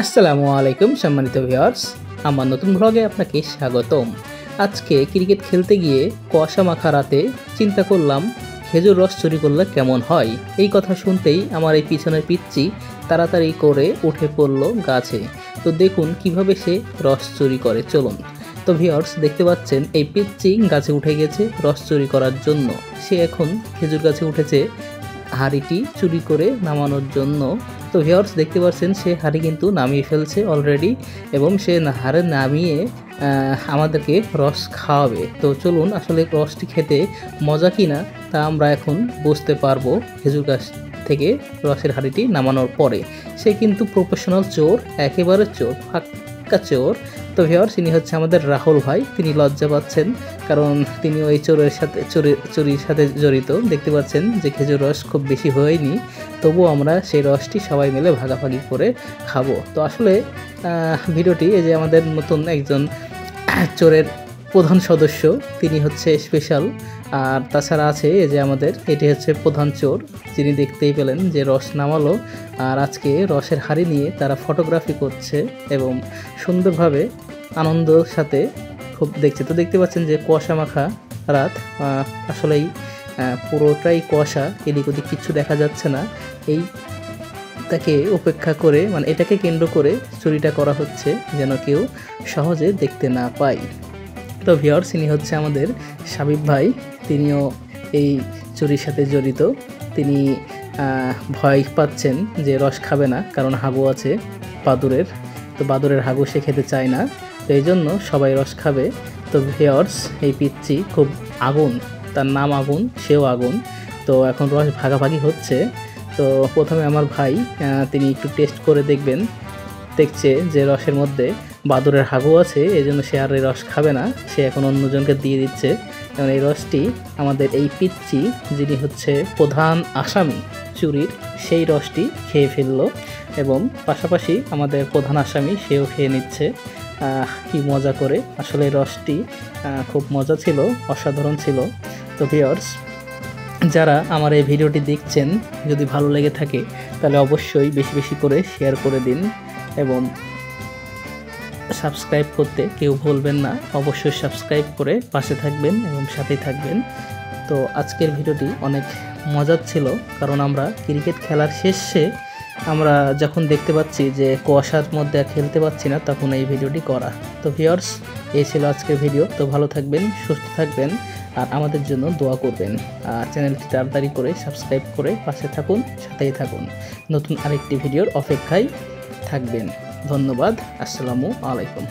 আসসালামু আলাইকুম সম্মানিত ভিউয়ার্স, আমার নতুন ব্লগে আপনাকে স্বাগতম। আজকে ক্রিকেট খেলতে গিয়ে কুয়াশা মাখা রাতে চিন্তা করলাম খেজুর রস চুরি করলে কেমন হয়। এই কথা শুনতেই আমার এই পিছনের পিচ্চি তাড়াতাড়ি করে উঠে পড়ল গাছে। তো দেখুন কিভাবে সে রস চুরি করে, চলুন। তো ভিউয়ার্স দেখতে পাচ্ছেন এই পিচ্চি গাছে উঠে গেছে রস চুরি করার জন্য। সে এখন খেজুর গাছে উঠেছে হাঁড়িটি চুরি করে নামানোর জন্য। তো ভিউয়ার্স দেখতে পাচ্ছেন সে হাঁড়ি কিন্তু নামিয়ে ফেলছে অলরেডি, এবং সে হাঁড়ি নামিয়ে আমাদেরকে রস খাওয়াবে। তো চলুন, আসলে রসটি খেতে মজা কিনা তা আমরা এখন বুঝতে পারবো খেজুর গাছ থেকে রসের হাঁড়িটি নামানোর পরে। সে কিন্তু প্রফেশনাল চোর, একেবারে চোর, পাক্কা চোর। তো ভিউয়ার্স ইনি হচ্ছে আমাদের রাহুল ভাই। তিনি লজ্জা পাচ্ছেন কারণ তিনি ওই চুরির সাথে জড়িত। দেখতে পাচ্ছেন যে খেজুর রস খুব বেশি হয়নি, তবুও আমরা সেই রসটি সবাই মিলে ভাগাভাগি করে খাবো। তো আসলে ভিডিওটি এই যে আমাদের নতুন একজন চোরের প্রধান সদস্য, তিনি হচ্ছে স্পেশাল। আর তাছাড়া আছে এই যে আমাদের এটি হচ্ছে প্রধান চোর, যিনি দেখতেই পেলেন যে রস নামালো। আর আজকে রসের হাঁড়ি নিয়ে তারা ফটোগ্রাফি করছে এবং সুন্দরভাবে আনন্দের সাথে খুব দেখছে। তো দেখতে পাচ্ছেন যে কুয়াশা মাখা রাত, আসলেই পুরোটাই কুয়াশা, এদিক ওদিক কিচ্ছু দেখা যাচ্ছে না। এই তাকে উপেক্ষা করে, মানে এটাকে কেন্দ্র করে চুরিটা করা হচ্ছে যেন কেউ সহজে দেখতে না পায়। তো ভিউয়ার্স ইনি হচ্ছে আমাদের সাবিব ভাই, তিনিও এই চুরির সাথে জড়িত। তিনি ভয় পাচ্ছেন যে রস খাবে না, কারণ হাগু আছে বাদুরের। তো বাদুরের হাগু সে খেতে চায় না, তো এই জন্য সবাই রস খাবে। তো ভিউয়ার্স এই পিচ্চি খুব আগুন, তার নাম আগুন, সেও আগুন। তো এখন রস ভাগাভাগি হচ্ছে। তো প্রথমে আমার ভাই তিনি একটু টেস্ট করে দেখছে যে রসের মধ্যে বাদুরের হাগু আছে, এই জন্য সে আর এই রস খাবে না, সে এখন অন্যজনকে দিয়ে দিচ্ছে। এবং এই রসটি আমাদের এই পিচ্চি, যিনি হচ্ছে প্রধান আসামি চুরির, সেই রসটি খেয়ে ফেললো, এবং পাশাপাশি আমাদের প্রধান আসামি সেও খেয়ে নিচ্ছে। কি মজা করে, আসলে রসটি খুব মজা ছিল, অসাধারণ ছিল। তো ভিউয়ার্স যারা আমার এই ভিডিওটি দেখছেন, যদি ভালো লেগে থাকে তাহলে অবশ্যই বেশি বেশি করে শেয়ার করে দিন, এবং সাবস্ক্রাইব করতে কেউ ভুলবেন না। অবশ্যই সাবস্ক্রাইব করে পাশে থাকবেন এবং সাথেই থাকবেন। তো আজকের ভিডিওটি অনেক মজার ছিল, কারণ আমরা ক্রিকেট খেলার শেষে আমরা যখন দেখতে পাচ্ছি যে কুয়াশার মধ্যে খেলতে পাচ্ছি না, তখন এই ভিডিওটি করা। তো ভিউয়ার্স এই ছিল আজকের ভিডিও। তো ভালো থাকবেন, সুস্থ থাকবেন, আর আমাদের জন্য দোয়া করবেন। আর চ্যানেলটি তাড়াতাড়ি করে সাবস্ক্রাইব করে পাশে থাকুন, সাথেই থাকুন। নতুন আরেকটি ভিডিওর অপেক্ষায় থাকবেন। ধন্যবাদ। আসসালামু আলাইকুম।